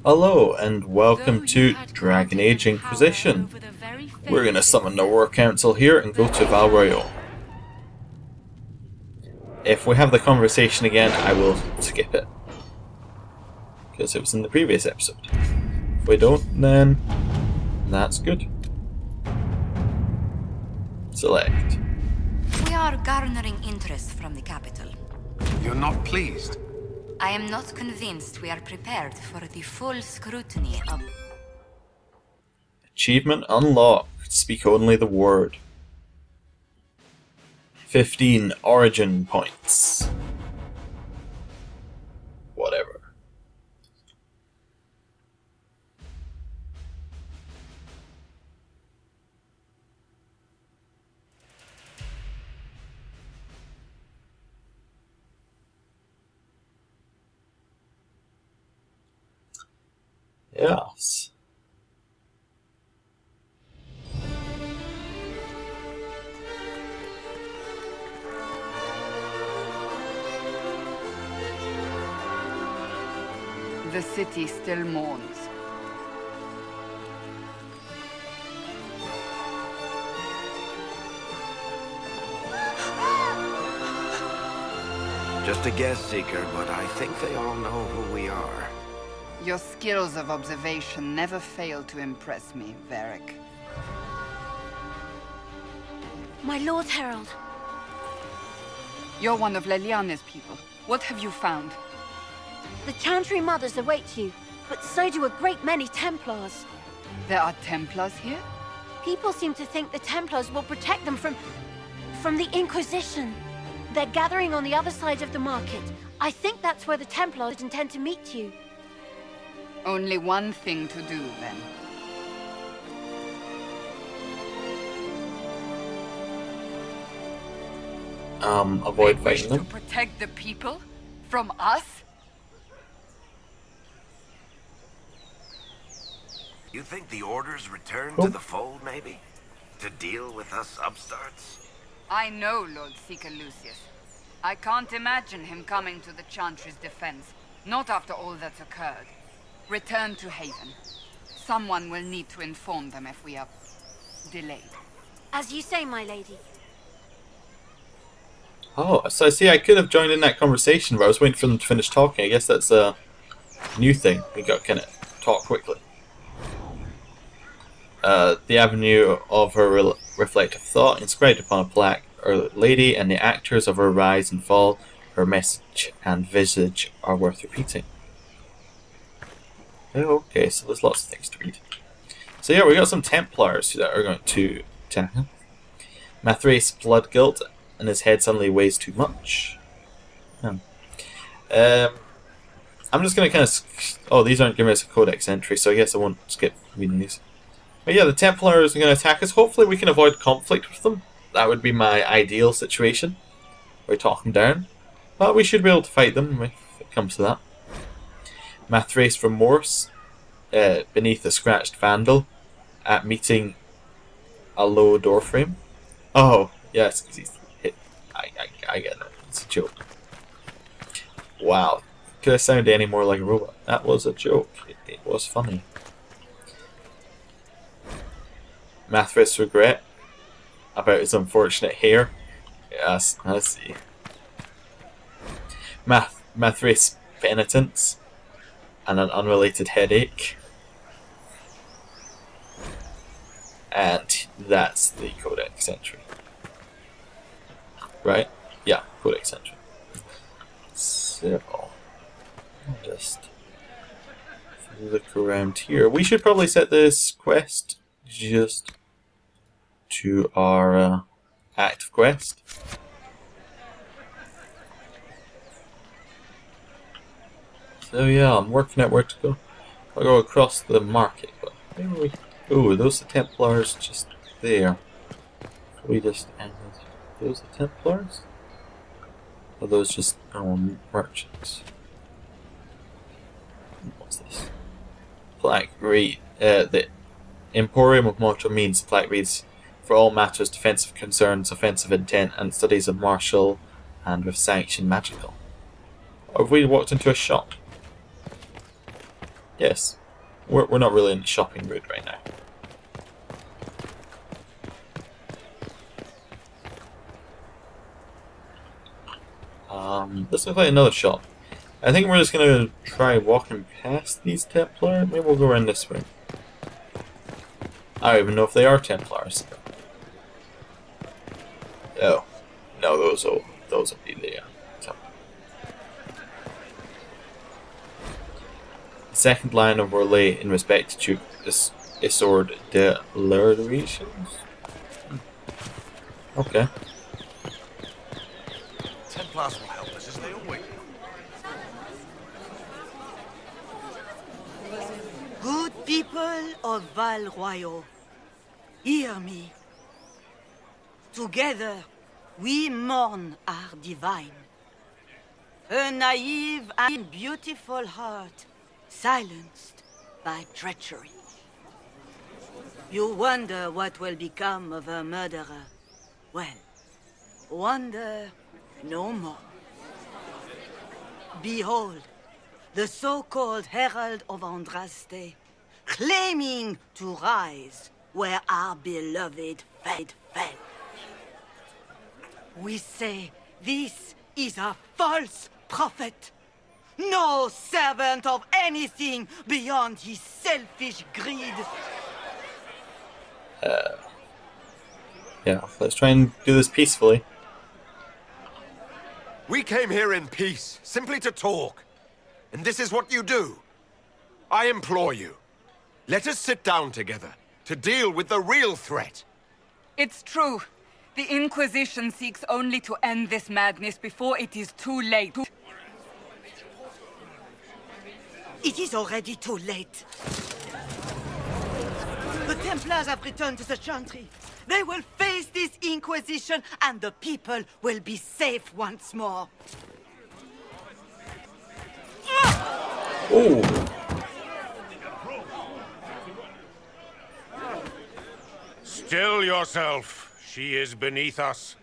Hello and welcome to Dragon Age Inquisition. We're going to summon the War Council here and go to Val Royeaux. If we have the conversation again, I will skip it, because it was in the previous episode. If we don't, then that's good. Select. We are garnering interest from the capital. You're not pleased? I am not convinced we are prepared for the full scrutiny of... Achievement unlocked. Speak only the word. 15 origin points. Whatever. Yes. The city still mourns. Just a guess, Seeker, but I think they all know who we are. Your skills of observation never fail to impress me, Varric. My Lord Herald. You're one of Leliane's people. What have you found? The Chantry Mothers await you, but so do a great many Templars. There are Templars here? People seem to think the Templars will protect them from the Inquisition. They're gathering on the other side of the market. I think that's where the Templars intend to meet you. Only one thing to do, then. Avoid They wish fighting to them. protect the people? From us? You think the Order's return Oh. to the fold, maybe? To deal with us upstarts? I know Lord Seeker Lucius. I can't imagine him coming to the Chantry's defense. Not after all that's occurred. Return to Haven. Someone will need to inform them if we are delayed. As you say, my lady. Oh, so I see I could have joined in that conversation, but I was waiting for them to finish talking. I guess that's a new thing. We got kind of talk quickly. The avenue of her reflective thought inscribed upon a plaque, Our Lady and the actors of her rise and fall, her message and visage are worth repeating. Oh, okay, so there's lots of things to read. So yeah, we got some Templars that are going to attack him. Mathrace blood guilt, and his head suddenly weighs too much. I'm just going to kind of... Oh, these aren't giving us a codex entry, so I guess I won't skip reading these. But yeah, the Templars are going to attack us. Hopefully we can avoid conflict with them. That would be my ideal situation. We talk them down. But we should be able to fight them if it comes to that. Mathrace remorse, beneath a scratched vandal, at meeting a low door frame. Oh, yes, because he's hit. I get it. It's a joke. Wow. Could have sounded any more like a robot. That was a joke. It was funny. Mathrace regret about his unfortunate hair. Yes, I see. Mathrace penitence and an unrelated headache. And that's the codex entry. Right? Yeah, codex entry. So, I'll just look around here. We should probably set this quest just to our active quest. So yeah, I'm working out where to go. I'll go across the market, but maybe we... Oh, those are Templars just there. So we just... Those are Templars? Or are those just merchants? What's this? Plaque read. The Emporium of Mortal Means. Plaque reads, for all matters defensive concerns, offensive intent, and studies of martial and with sanction magical. Or have we walked into a shop? Yes. We're not really in the shopping mood right now. This looks like another shop. I think we're just gonna try walking past these Templar. Maybe we'll go around this way. I don't even know if they are Templars. Oh. No, those will be the Templar. The second line of relay in respect to Isord de Lerderations. Okay. Templars will help us as they always do. Good people of Val Royeaux, hear me. Together, we mourn our divine. A naive and beautiful heart, silenced by treachery. You wonder what will become of a murderer. Well, wonder no more. Behold, the so-called Herald of Andraste, claiming to rise where our beloved fate fell. We say this is a false prophet. No servant of anything beyond his selfish greed. Yeah, let's try and do this peacefully. We came here in peace, simply to talk. And this is what you do. I implore you, let us sit down together to deal with the real threat. It's true. The Inquisition seeks only to end this madness before it is too late. It is already too late. The Templars have returned to the Chantry. They will face this Inquisition, and the people will be safe once more. Ooh. Still yourself. She is beneath us.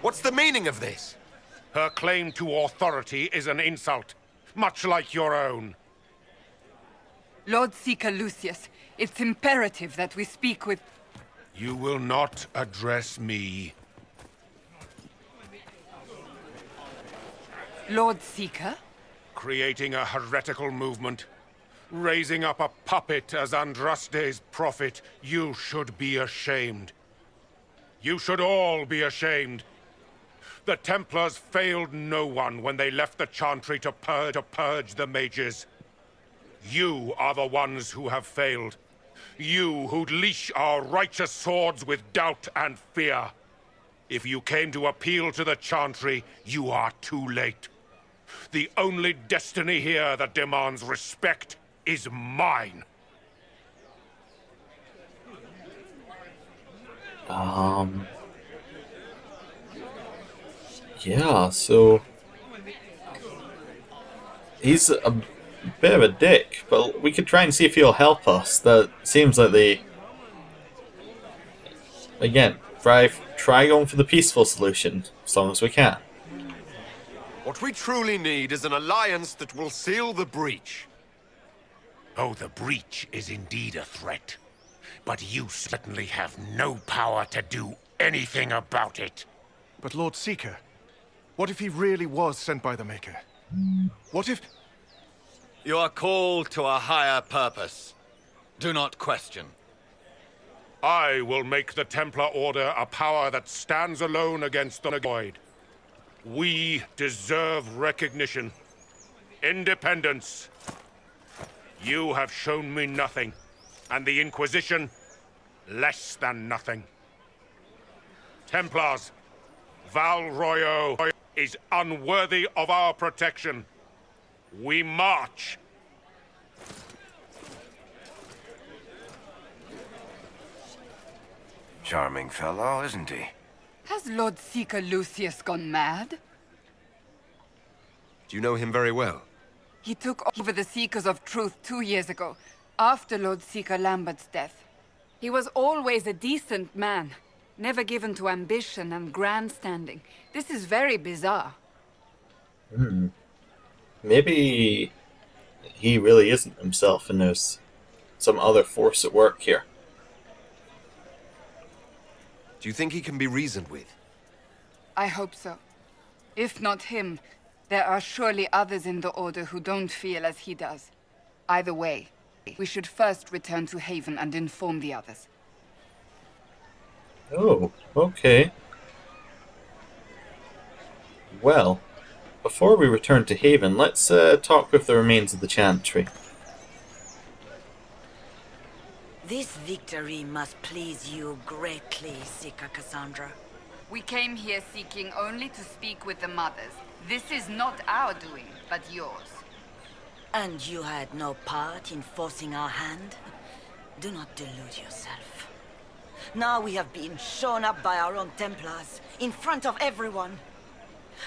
What's the meaning of this? Her claim to authority is an insult, much like your own. Lord Seeker Lucius, it's imperative that we speak with... You will not address me. Lord Seeker? Creating a heretical movement, raising up a puppet as Andraste's prophet, you should be ashamed. You should all be ashamed. The Templars failed no one when they left the Chantry to purge the mages. You are the ones who have failed. You who'd leash our righteous swords with doubt and fear. If you came to appeal to the Chantry, you are too late. The only destiny here that demands respect is mine. Yeah, so he's a bit of a dick, but we could try and see if he'll help us. That seems like they, again, try going for the peaceful solution as long as we can. What we truly need is an alliance that will seal the breach. Oh, the breach is indeed a threat. But you certainly have no power to do anything about it. But Lord Seeker, what if he really was sent by the Maker? What if... You are called to a higher purpose. Do not question. I will make the Templar Order a power that stands alone against the void. We deserve recognition. Independence. You have shown me nothing, and the Inquisition, less than nothing. Templars, Val Royeaux is unworthy of our protection. We march. Charming fellow, isn't he? Has Lord Seeker Lucius gone mad? Do you know him very well? He took over the Seekers of Truth 2 years ago, after Lord Seeker Lambert's death. He was always a decent man, Never given to ambition and grandstanding. This is very bizarre. Maybe he really isn't himself and there's some other force at work here. Do you think he can be reasoned with? I hope so. If not him, there are surely others in the Order who don't feel as he does. Either way, we should first return to Haven and inform the others. Oh, okay. Well, before we return to Haven, let's talk with the remains of the Chantry. This victory must please you greatly, Seeker Cassandra. We came here seeking only to speak with the mothers. This is not our doing, but yours. And you had no part in forcing our hand? Do not delude yourself. Now we have been shown up by our own Templars, in front of everyone.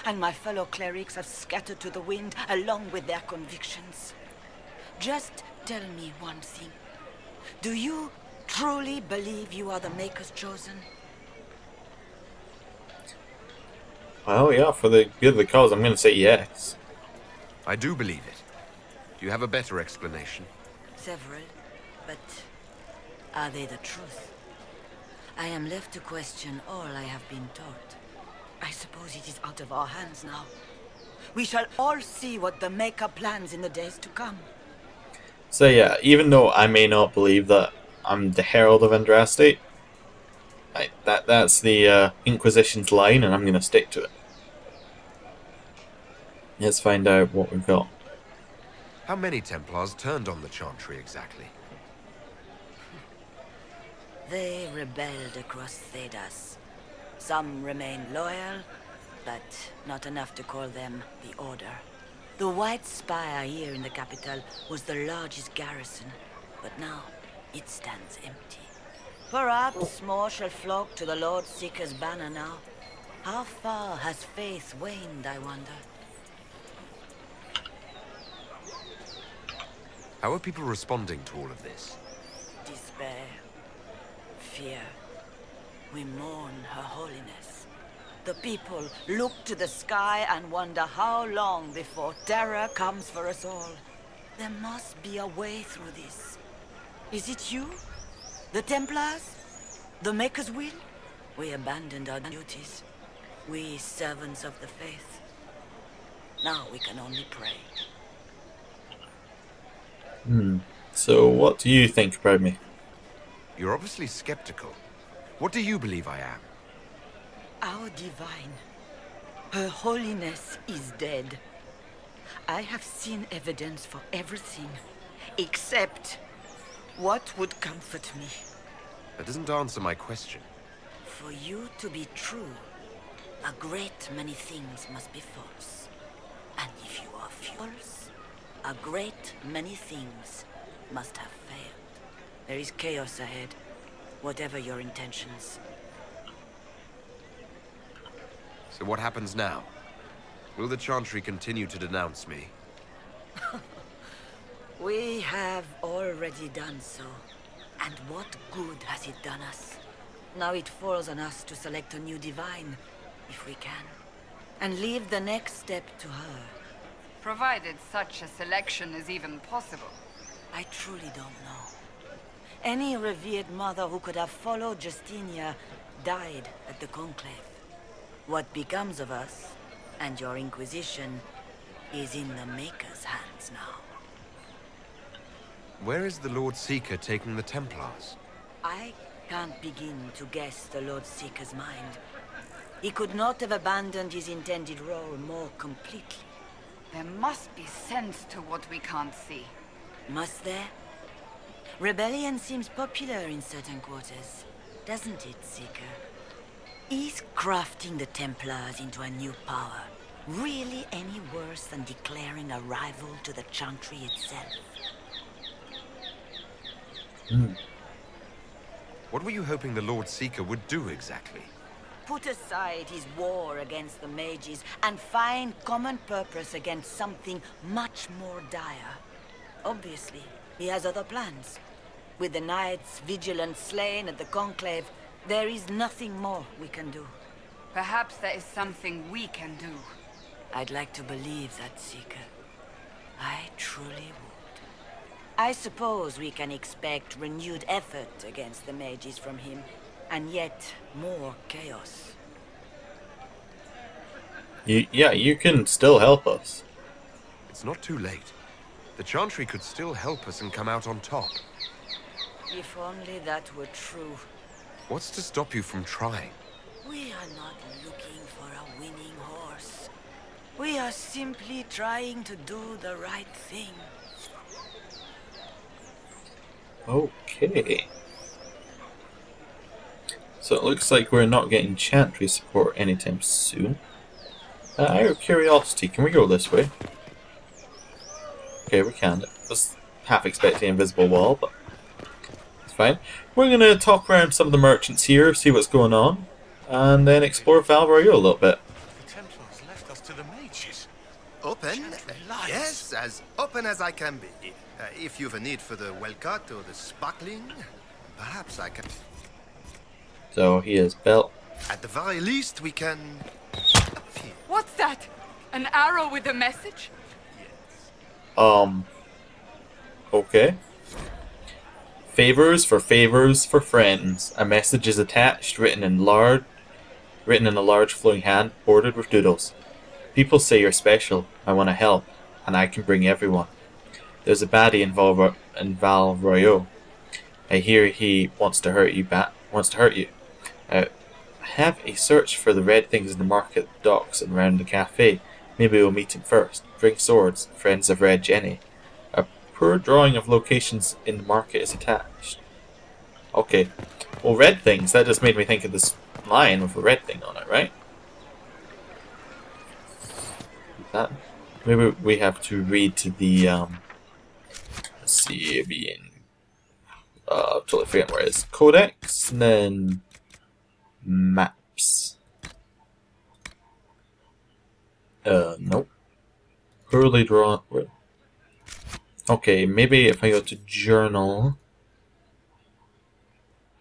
And my fellow clerics have scattered to the wind along with their convictions. Just tell me one thing. Do you truly believe you are the Maker's chosen? Well, yeah, for the good of the cause, I'm going to say yes. I do believe it. Do you have a better explanation? Several, but are they the truth? I am left to question all I have been taught. I suppose it is out of our hands now. We shall all see what the Maker plans in the days to come. So yeah, even though I may not believe that I'm the Herald of Andraste, that's the Inquisition's line, and I'm going to stick to it. Let's find out what we've got. How many Templars turned on the Chantry exactly? They rebelled across Thedas. Some remained loyal, but not enough to call them the Order. The White Spire here in the capital was the largest garrison, but now it stands empty. Perhaps more shall flock to the Lord Seeker's banner now. How far has faith waned, I wonder? How are people responding to all of this? Despair. Fear. We mourn Her Holiness. The people look to the sky and wonder how long before terror comes for us all. There must be a way through this. Is it you? The Templars? The Maker's will? We abandoned our duties. We servants of the faith. Now we can only pray. So what do you think about me? You're obviously skeptical. What do you believe I am? Our divine. Her Holiness is dead. I have seen evidence for everything, except what would comfort me. That doesn't answer my question. For you to be true, a great many things must be false. And if you are false, a great many things must have failed. There is chaos ahead, whatever your intentions. So what happens now? Will the Chantry continue to denounce me? We have already done so. And what good has it done us? Now it falls on us to select a new divine, if we can. And leave the next step to her. Provided such a selection is even possible. I truly don't know. Any revered mother who could have followed Justinia died at the Conclave. What becomes of us, and your Inquisition, is in the Maker's hands now. Where is the Lord Seeker taking the Templars? I can't begin to guess the Lord Seeker's mind. He could not have abandoned his intended role more completely. There must be sense to what we can't see. Must there? Rebellion seems popular in certain quarters, doesn't it, Seeker? Is crafting the Templars into a new power really any worse than declaring a rival to the Chantry itself? What were you hoping the Lord Seeker would do exactly? Put aside his war against the mages and find common purpose against something much more dire. Obviously, he has other plans. With the knights vigilant slain at the Conclave, There is nothing more we can do. Perhaps there is something we can do. I'd like to believe that, Seeker. I truly would. I suppose we can expect renewed effort against the mages from him, and yet more chaos. You can still help us. It's not too late. The Chantry could still help us and come out on top. If only that were true. What's to stop you from trying? We are not looking for a winning horse. We are simply trying to do the right thing. Okay. So it looks like we're not getting Chantry support anytime soon. Out of curiosity, can we go this way? Okay, we can. I was half expecting an invisible wall, but it's fine. We're going to talk around some of the merchants here, see what's going on, and then explore Val Royeaux a little bit. The Templars left us to the mages. Open? Yes, as open as I can be. If you've a need for the well-cut or the sparkling, perhaps I can... So he is built. At the very least, we can... What's that? An arrow with a message? Okay. Favors for friends. A message is attached, written in a large flowing hand, bordered with doodles. People say you're special. I want to help, and I can bring everyone. There's a baddie in Val Royeaux. I hear he wants to hurt you. Have a search for the red things in the market docks and around the cafe. Maybe we'll meet him first. Bring swords, friends of Red Jenny. A poor drawing of locations in the market is attached. Okay. Well, red things, that just made me think of this lion with a red thing on it, right? That, maybe we have to read to the, let's see, being, totally forgetting where it is. Codex, and then maps. Nope. Poorly drawn. Okay, maybe if I go to journal.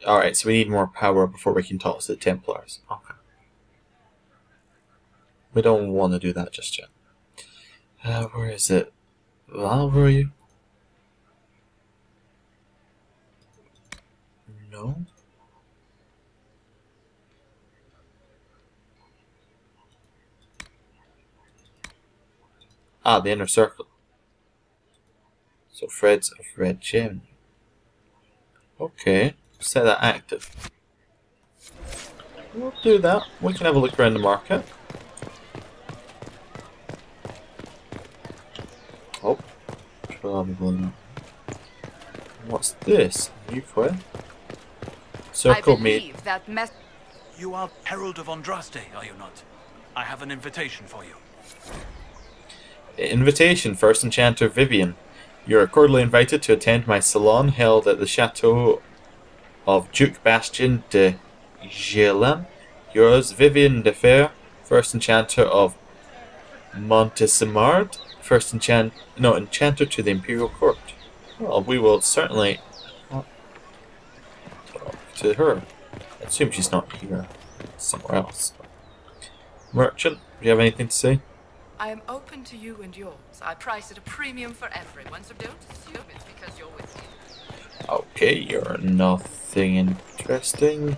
Alright, so we need more power before we can talk to the Templars. Okay. We don't want to do that just yet. Where is it? Val Royeaux? No? Ah, the inner circle. So Fred's of Red Gem. Okay, set that active. We'll do that. We can have a look around the market. Oh, probably not. What's this? New quest? Circle me. That You are Herald of Andraste, are you not? I have an invitation for you. Invitation, First Enchanter Vivian. You are cordially invited to attend my salon held at the Chateau of Duke Bastien de Gélin. Yours, Vivian de Fer, First Enchanter of Montesimard, Enchanter to the Imperial Court. Well, we will certainly talk to her. I assume she's not here, somewhere else. Merchant, do you have anything to say? I am open to you and yours. I price at a premium for everyone, so don't assume it's because you're with me. Okay, you're nothing interesting.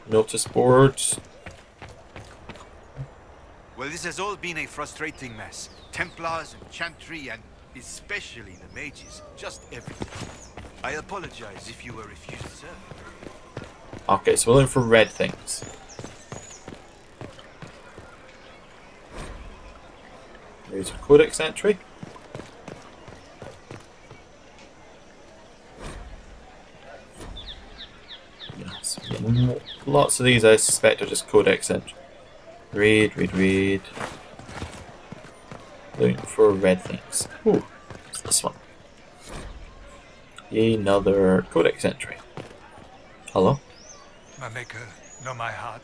Notice boards. Well, this has all been a frustrating mess. Templars and Chantry and especially the mages. Just everything. I apologize if you were refused, sir. Okay, so we're looking for red things. There's a codex entry. Yes, lots of these I suspect are just codex entry. Read. Looking for red things. Ooh, what's this one? Another codex entry. Hello? My maker, know my heart.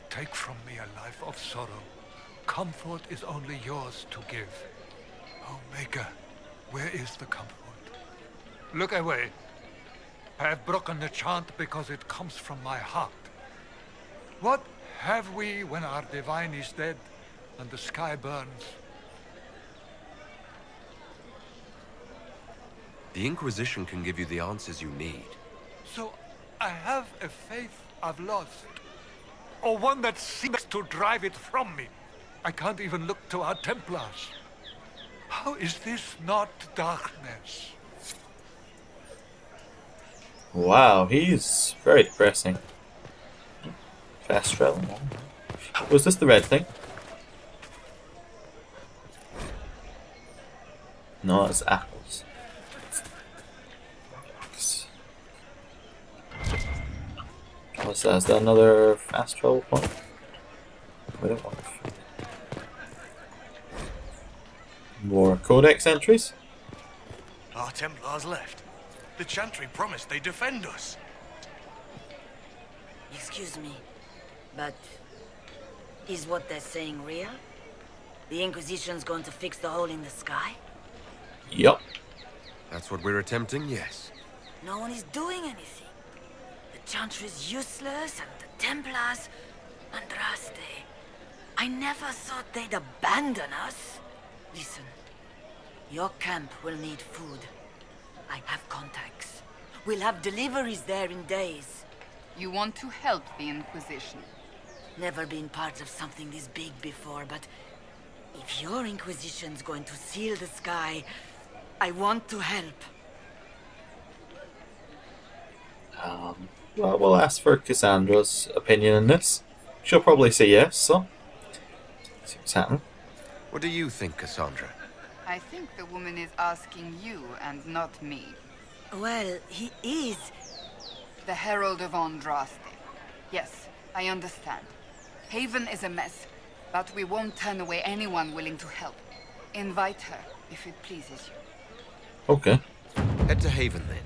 Take from me a life of sorrow. Comfort is only yours to give. Oh, Maker, where is the comfort? Look away. I have broken the chant because it comes from my heart. What have we when our divine is dead and the sky burns? The Inquisition can give you the answers you need. So I have a faith I've lost, or one that seeks to drive it from me. I can't even look to our Templars. How is this not darkness? Wow, he's very depressing. Fast travel. Was this the red thing? No, it's apples. What's that? Is that another fast travel point? We don't want more codex entries. Our Templars left. The Chantry promised they'd defend us. Excuse me, but is what they're saying real? The Inquisition's going to fix the hole in the sky? Yup. That's what we're attempting, yes. No one is doing anything. The Chantry's useless, and the Templars... Andraste. I never thought they'd abandon us. Listen, your camp will need food. I have contacts. We'll have deliveries there in days. You want to help the Inquisition? Never been part of something this big before, but if your Inquisition's going to seal the sky, I want to help. Well, we'll ask for Cassandra's opinion on this. She'll probably say yes, so see what's happening. What do you think, Cassandra? I think the woman is asking you and not me. Well, he is. The Herald of Andraste. Yes, I understand. Haven is a mess, but we won't turn away anyone willing to help. Invite her, if it pleases you. Okay. Head to Haven, then.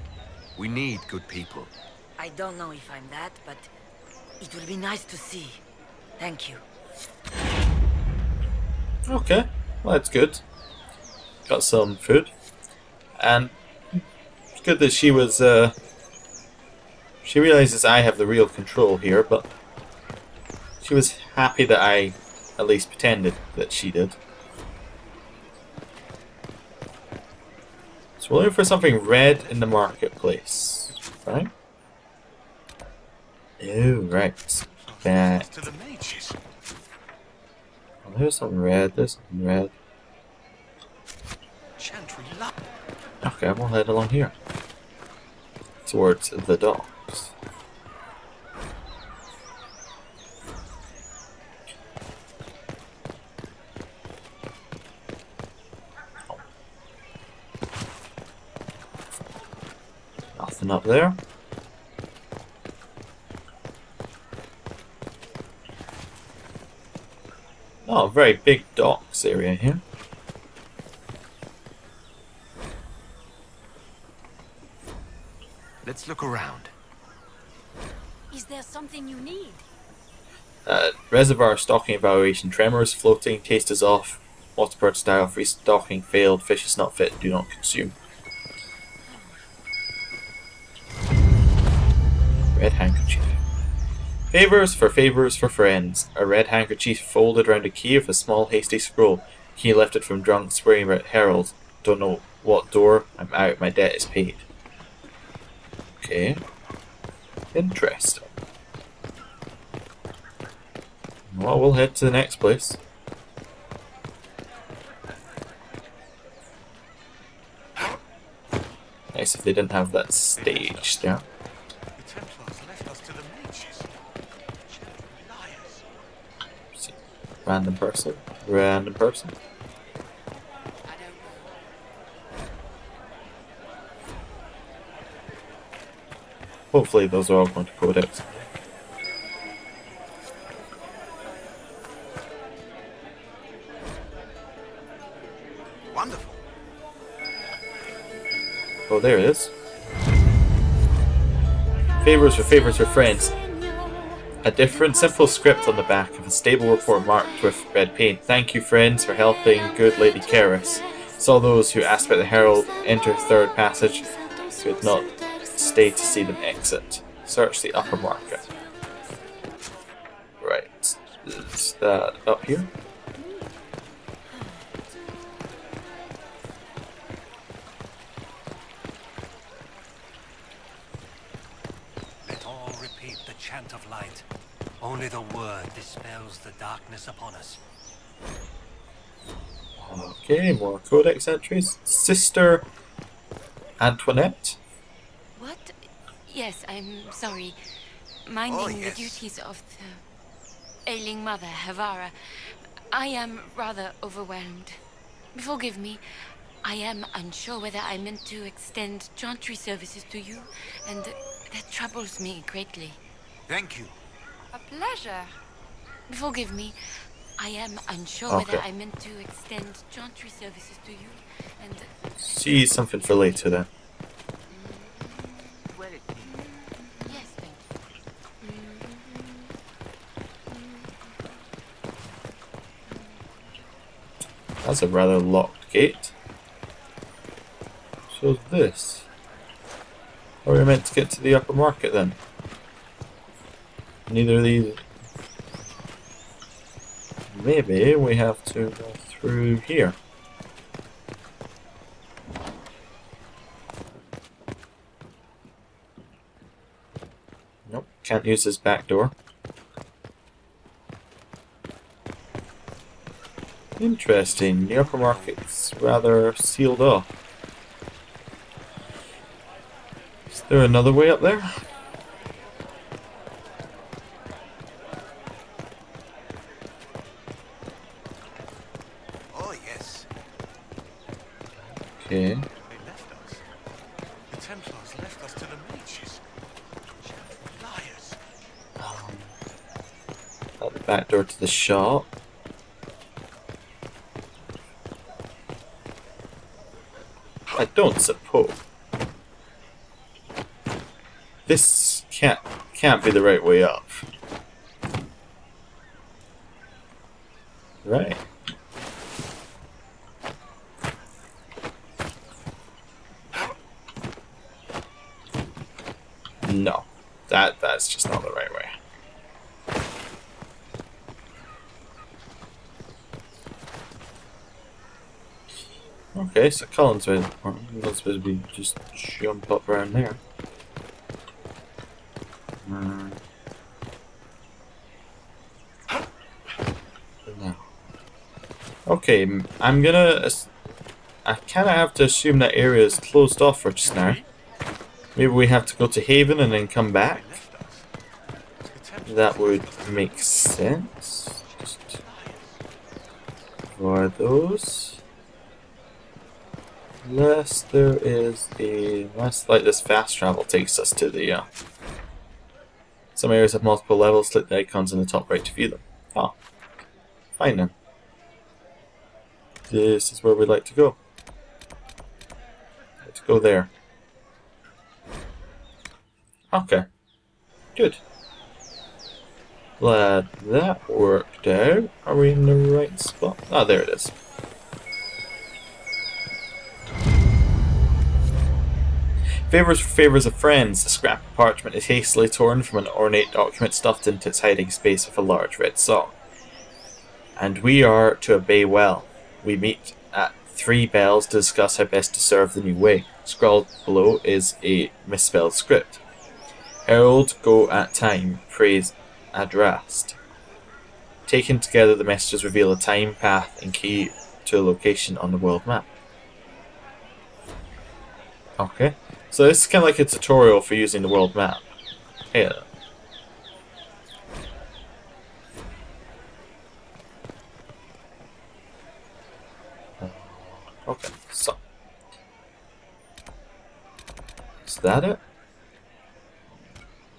We need good people. I don't know if I'm that, but it will be nice to see. Thank you. Okay, well that's good. Got some food. And it's good that she was, she realizes I have the real control here, but she was happy that I at least pretended that she did. So we're looking for something red in the marketplace, right? Oh, right. Back. Well, there's some red, there's some red. Okay, we'll head along here. Towards the docks. Nothing up there. Oh, very big docks area here. Let's look around. Is there something you need? Reservoir stocking evaluation. Tremors, floating, taste is off. Waterport style, free stocking failed. Fish is not fit, do not consume. Red handkerchief. Favors for friends. A red handkerchief folded around a key of a small hasty scroll. Key lifted from drunk, swearing about heralds. Don't know what door. I'm out, my debt is paid. Okay. Interesting. Well, we'll head to the next place. Nice if they didn't have that stage there. The Templars left us to the mages. Random person. Random person. Hopefully those are all going to codex. Wonderful. Oh, there it is. Favors for friends. A different simple script on the back of a stable report marked with red paint. Thank you, friends, for helping good Lady Karis. Saw those who asked about the Herald enter third passage. Could not stay to see them exit. Search the upper market. Is that up here? Let all repeat the chant of light. Only the word dispels the darkness upon us. Okay, more codex entries. Sister Antoinette? What? Yes, I'm sorry. Minding the duties of the ailing mother, Havara. I am rather overwhelmed. Forgive me. I am unsure whether I meant to extend chantry services to you, and that troubles me greatly. Thank you. A pleasure. Forgive me. I am unsure Okay. whether I meant to extend chantry services to you, and See something for later then. yes, thank you. That's a rather locked gate. So this. Are we meant to get to the upper market then? Neither of these. Maybe we have to go through here. Nope, can't use this back door. Interesting, the upper market's rather sealed off. Is there another way up there? Oh, yes. Okay. They left us. The Templars left us to the mages. Liars. At the back door to the shop. I don't suppose. This can't be the right way up. Right. No. That's just not the right way. Okay, so Colin's not supposed to be just jump up around there. No. Okay, I'm gonna. I kind of have to assume that area is closed off for just now. Maybe we have to go to Haven and then come back. That would make sense. Just for those. Unless there is unless like this fast travel takes us to the some areas have multiple levels. Click the icons in the top right to view them. Oh, fine then. This is where we'd like to go. Let's go there. Okay, good. Glad that worked out. Are we in the right spot? Ah, there it is. Favors for favors of friends. A scrap of parchment is hastily torn from an ornate document stuffed into its hiding space with a large red song. And we are to obey well. We meet at 3 bells to discuss how best to serve the new way. Scrawled below is a misspelled script. Herald, go at time, praise Adrast. Taken together, the messages reveal a time, path, and key to a location on the world map. Okay. So this is kind of like a tutorial for using the world map. Yeah. Okay, so. Is that it?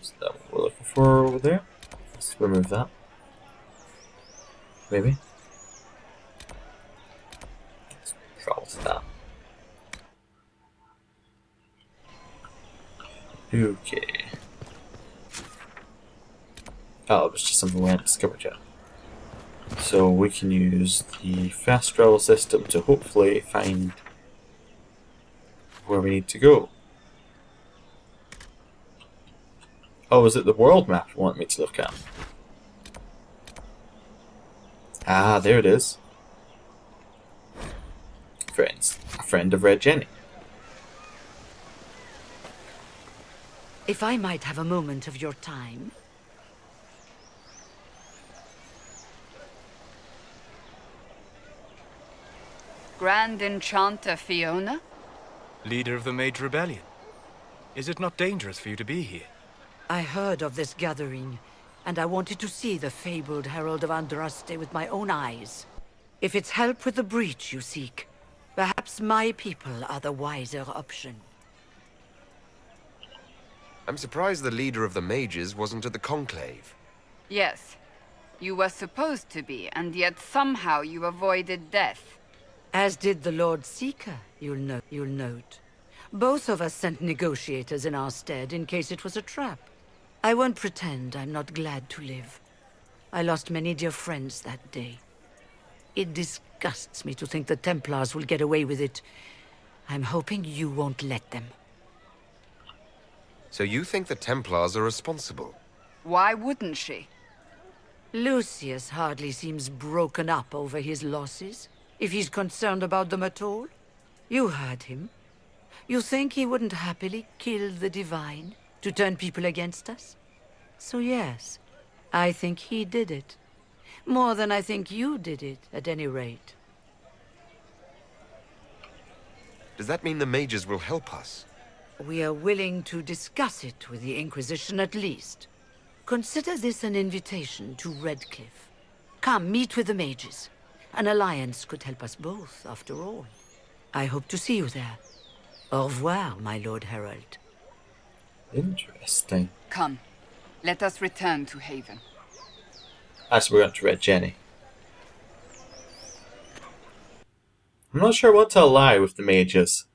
Is that what we're looking for over there? Let's remove that. Maybe. Let's travel to that. Okay. Oh, it was just something we hadn't discovered yet. So we can use the fast travel system to hopefully find where we need to go. Oh, is it the world map you want me to look at? Ah, there it is. Friends. A friend of Red Jenny. If I might have a moment of your time. Grand Enchanter Fiona? Leader of the Mage Rebellion. Is it not dangerous for you to be here? I heard of this gathering, and I wanted to see the fabled Herald of Andraste with my own eyes. If it's help with the breach you seek, perhaps my people are the wiser option. I'm surprised the leader of the mages wasn't at the conclave. Yes. You were supposed to be, and yet somehow you avoided death. As did the Lord Seeker, you'll note. Both of us sent negotiators in our stead in case it was a trap. I won't pretend I'm not glad to live. I lost many dear friends that day. It disgusts me to think the Templars will get away with it. I'm hoping you won't let them. So you think the Templars are responsible? Why wouldn't she? Lucius hardly seems broken up over his losses, if he's concerned about them at all. You heard him. You think he wouldn't happily kill the Divine to turn people against us? So yes, I think he did it. More than I think you did it, at any rate. Does that mean the mages will help us? We are willing to discuss it with the Inquisition at least. Consider this an invitation to Redcliffe. Come, meet with the mages. An alliance could help us both, after all. I hope to see you there. Au revoir, my Lord Herald. Interesting. Come, let us return to Haven. As we're going to Red Jenny. I'm not sure what to ally with the mages.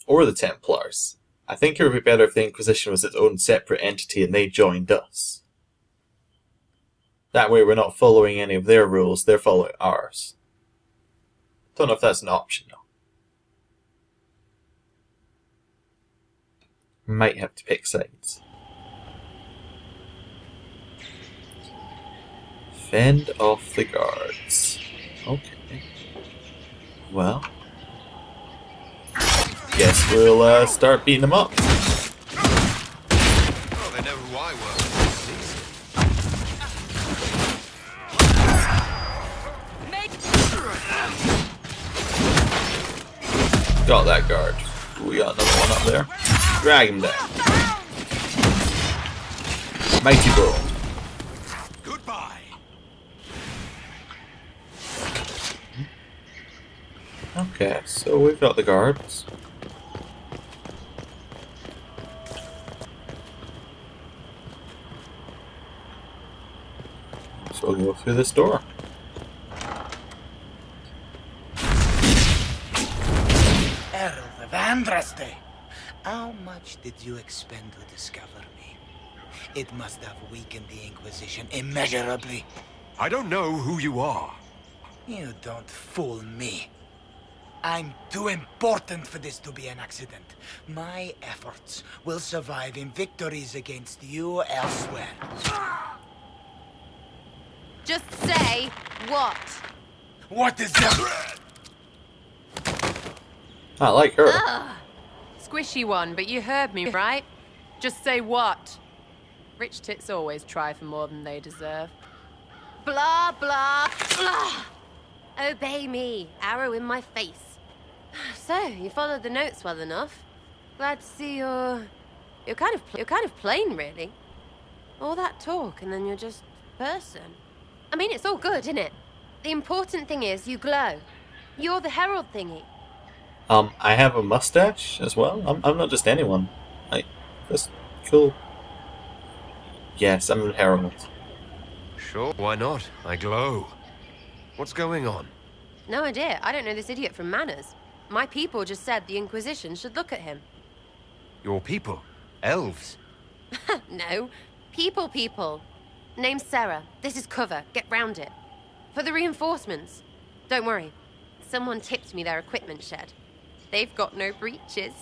Or the Templars. I think it would be better if the Inquisition was its own separate entity and they joined us. That way we're not following any of their rules, they're following ours. Don't know if that's an option though. Might have to pick sides. Fend off the guards. Okay. Well. Guess we'll start beating them up. Oh, they know who I was. Got that guard. We got another one up there. Drag him down. Mighty Brawl. Goodbye. Okay, so we've got the guards. So we'll go through this door. Herald of Andraste, how much did you expend to discover me? It must have weakened the Inquisition immeasurably. I don't know who you are. You don't fool me. I'm too important for this to be an accident. My efforts will survive in victories against you elsewhere. Just say what? What is that? I like her. Ugh. Squishy one, but you heard me, right? Just say what? Rich tits always try for more than they deserve. Blah, blah, blah. Obey me. Arrow in my face. So, you followed the notes well enough. Glad to see you're kind of plain, really. All that talk, and then you're just a person. I mean, it's all good, isn't it? The important thing is you glow. You're the herald thingy. I have a mustache as well. I'm not just anyone. That's cool. Yes, I'm a herald. Sure, why not? I glow. What's going on? No idea. I don't know this idiot from Manners. My people just said the Inquisition should look at him. Your people? Elves? No. People. Name's Sarah. This is cover. Get round it. For the reinforcements. Don't worry. Someone tipped me their equipment shed. They've got no breaches.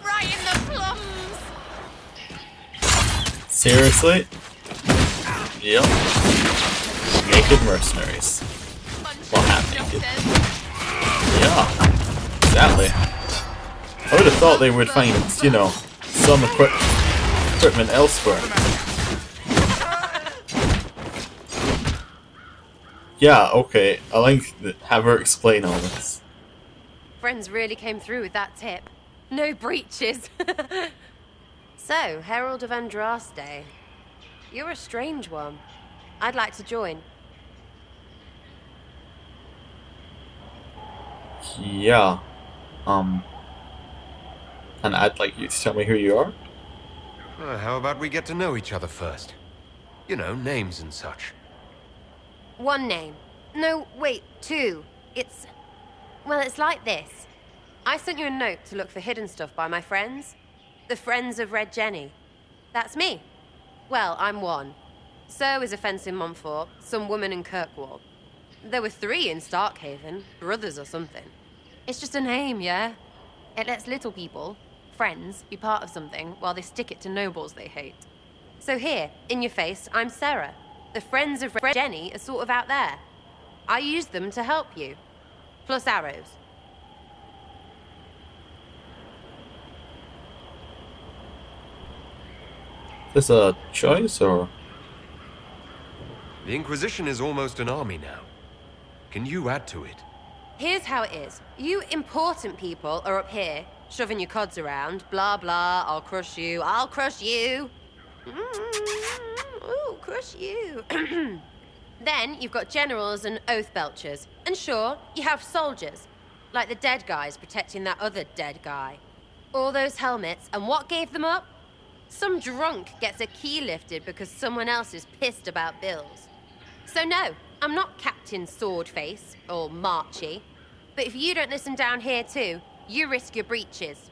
Right in the plums! Seriously? Yep. Naked mercenaries. Well, half naked. Yeah, exactly. I would have thought they would find, you know, some equipment elsewhere. Yeah, okay. I like have her explain all this. Friends really came through with that tip. No breaches. So, Herald of Andraste. You're a strange one. I'd like to join. Yeah. And I'd like you to tell me who you are? How about we get to know each other first? You know, names and such. One name. No, wait, two. Well, it's like this. I sent you a note to look for hidden stuff by my friends. The Friends of Red Jenny. That's me. Well, I'm one. So is a fence in Montfort, some woman in Kirkwall. There were 3 in Starkhaven, brothers or something. It's just a name, yeah? It lets little people, friends, be part of something while they stick it to nobles they hate. So here, in your face, I'm Sarah. The Friends of Red Jenny are sort of out there. I use them to help you. Plus arrows. Is this a choice, or...? The Inquisition is almost an army now. Can you add to it? Here's how it is. You important people are up here, shoving your cods around. Blah, blah, I'll crush you, I'll crush you. Ooh, crush you. Then you've got generals and oath belchers. And sure, you have soldiers. Like the dead guys protecting that other dead guy. All those helmets, and what gave them up? Some drunk gets a key lifted because someone else is pissed about bills. So no, I'm not Captain Swordface, or Marchy. But if you don't listen down here too, you risk your breeches.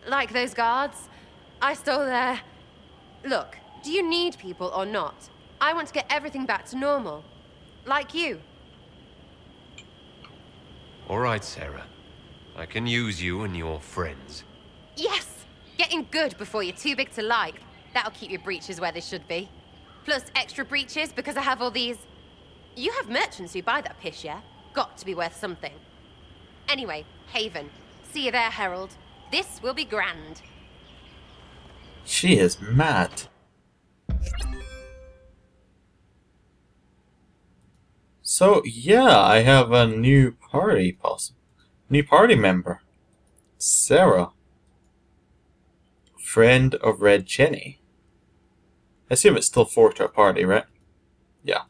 Like those guards, I stole their... Look, do you need people or not? I want to get everything back to normal. Like you. All right, Sarah. I can use you and your friends. Yes! Getting good before you're too big to like. That'll keep your breeches where they should be. Plus extra breeches because I have all these... You have merchants who buy that piss, yeah? Got to be worth something. Anyway, Haven. See you there, Herald. This will be grand. She is mad. So, yeah, I have a new party member. Sarah. Friend of Red Jenny. I assume it's still 4 to a party, right? Yeah.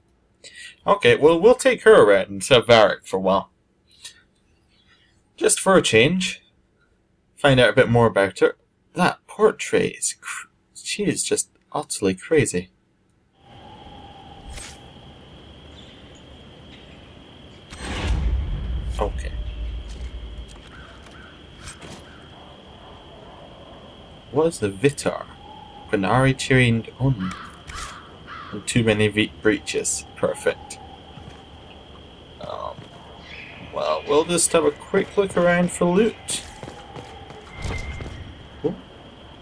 Okay, well, we'll take her around instead of Varric for a while. Just for a change. Find out a bit more about her. That portrait is... she is just utterly crazy. Okay. What is the Vitar? Quinari tuned on. And too many breaches. Perfect. Well, we'll just have a quick look around for loot. Ooh,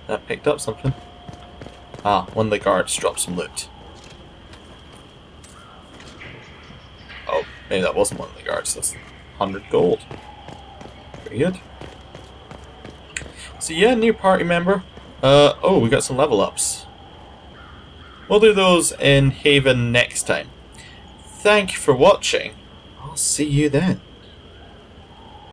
that picked up something. Ah, one of the guards dropped some loot. Oh, maybe that wasn't one of the guards. That's 100 gold. Very good. So yeah, new party member. Oh, we got some level ups. We'll do those in Haven next time. Thank you for watching. I'll see you then.